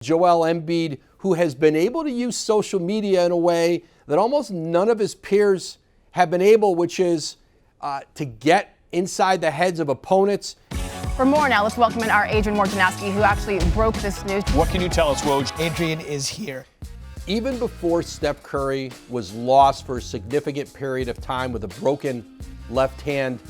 Joel Embiid, who has been able to use social media in a way that almost none of his peers have been able, which is to get inside the heads of opponents. For more now, let's welcome in our Adrian Wojnarowski, who actually broke this news. What can you tell us, Woj? Adrian is here. Even before Steph Curry was lost for a significant period of time with a broken left hand,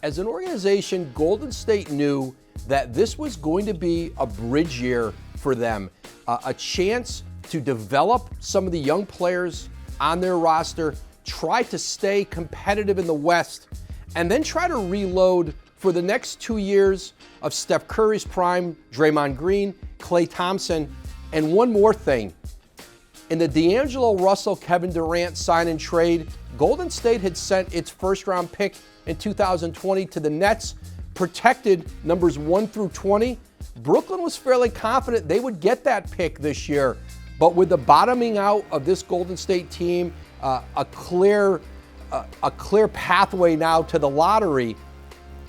as an organization, Golden State knew that this was going to be a bridge year for them, a chance to develop some of the young players on their roster, try to stay competitive in the West, and then try to reload for the next 2 years of Steph Curry's prime, Draymond Green, Klay Thompson, and one more thing. In the D'Angelo Russell, Kevin Durant sign and trade, Golden State had sent its first-round pick in 2020 to the Nets, protected numbers 1 through 20. Brooklyn was fairly confident they would get that pick this year, but with the bottoming out of this Golden State team, a clear pathway now to the lottery,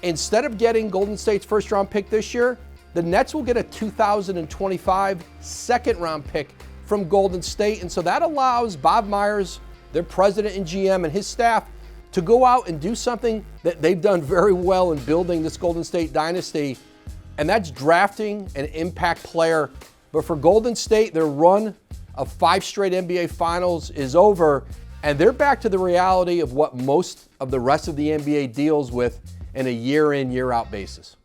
instead of getting Golden State's first-round pick this year, the Nets will get a 2025 second-round pick from Golden State, and so that allows Bob Myers, their president and GM, and his staff to go out and do something that they've done very well in building this Golden State dynasty, and that's drafting an impact player. But for Golden State, their run of 5 straight NBA Finals is over, and they're back to the reality of what most of the rest of the NBA deals with in a year-in, year-out basis.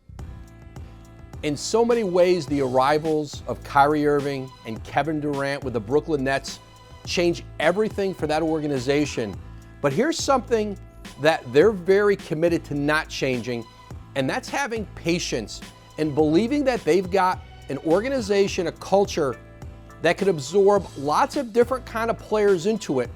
In so many ways, the arrivals of Kyrie Irving and Kevin Durant with the Brooklyn Nets change everything for that organization. But here's something that they're very committed to not changing, and that's having patience and believing that they've got an organization, a culture that could absorb lots of different kind of players into it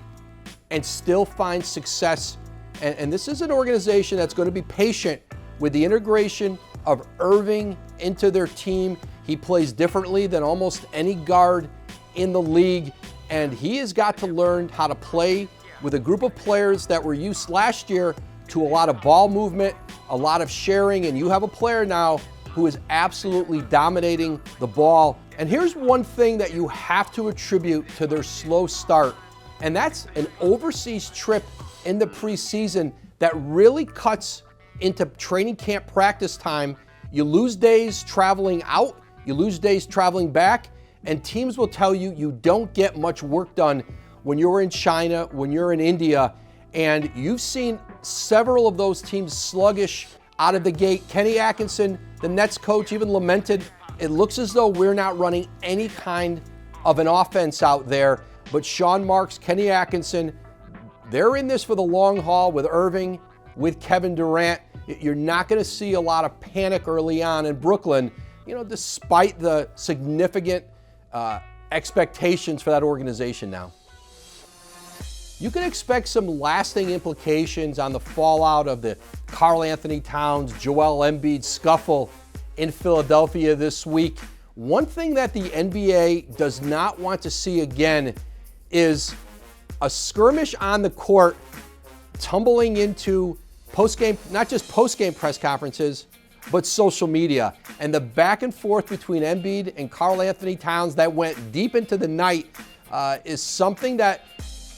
and still find success. And this is an organization that's going to be patient with the integration of Irving into their team. He plays differently than almost any guard in the league, and he has got to learn how to play with a group of players that were used last year to a lot of ball movement, a lot of sharing, and you have a player now who is absolutely dominating the ball. And here's one thing that you have to attribute to their slow start, and that's an overseas trip in the preseason that really cuts into training camp practice time. You lose days traveling out, you lose days traveling back, and teams will tell you you don't get much work done when you're in China, when you're in India, and you've seen several of those teams sluggish out of the gate. Kenny Atkinson, the Nets coach, even lamented, it looks as though we're not running any kind of an offense out there. But Sean Marks, Kenny Atkinson, they're in this for the long haul with Irving, with Kevin Durant. You're not going to see a lot of panic early on in Brooklyn, despite the significant expectations for that organization now. You can expect some lasting implications on the fallout of the Karl-Anthony Towns, Joel Embiid scuffle in Philadelphia this week. One thing that the NBA does not want to see again is a skirmish on the court tumbling into post-game, not just post-game press conferences, but social media. And the back and forth between Embiid and Karl-Anthony Towns that went deep into the night is something that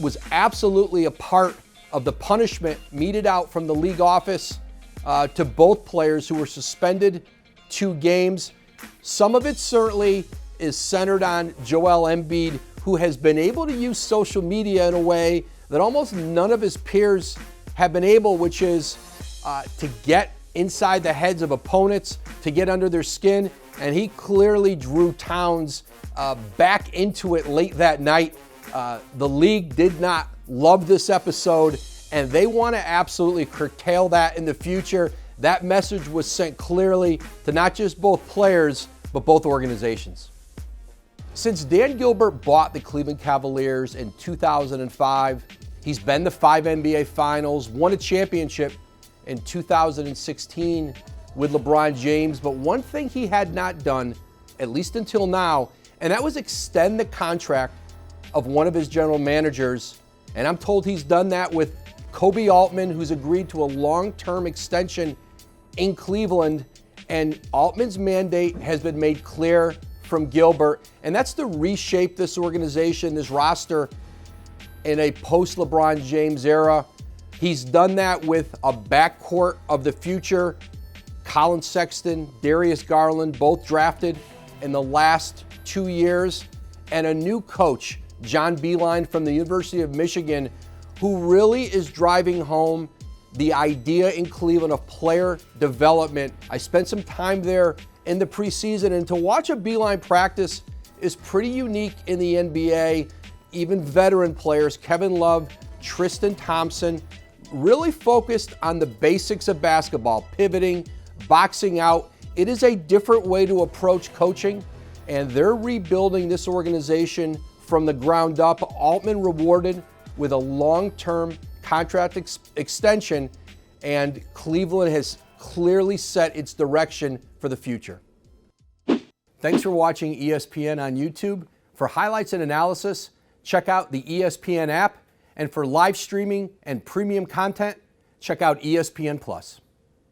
was absolutely a part of the punishment meted out from the league office to both players who were suspended 2 games. Some of it certainly is centered on Joel Embiid, who has been able to use social media in a way that almost none of his peers have been able, which is to get inside the heads of opponents, to get under their skin. And he clearly drew Towns back into it late that night. The league did not love this episode, and they want to absolutely curtail that in the future. That message was sent clearly to not just both players, but both organizations. Since Dan Gilbert bought the Cleveland Cavaliers in 2005, he's been to 5 NBA Finals, won a championship in 2016 with LeBron James. But one thing he had not done, at least until now, and that was extend the contract of one of his general managers. And I'm told he's done that with Koby Altman, who's agreed to a long-term extension in Cleveland. And Altman's mandate has been made clear from Gilbert, and that's to reshape this organization, this roster, in a post-LeBron James era. He's done that with a backcourt of the future. Colin Sexton, Darius Garland, both drafted in the last 2 years, and a new coach, John Beilein from the University of Michigan, who really is driving home the idea in Cleveland of player development. I spent some time there in the preseason, and to watch a Beilein practice is pretty unique in the NBA. Even veteran players, Kevin Love, Tristan Thompson, really focused on the basics of basketball, pivoting, boxing out. It is a different way to approach coaching, and they're rebuilding this organization from the ground up. Altman rewarded with a long-term contract extension, and Cleveland has clearly set its direction for the future. Thanks for watching ESPN on YouTube. For highlights and analysis, check out the ESPN app, and for live streaming and premium content, check out ESPN+.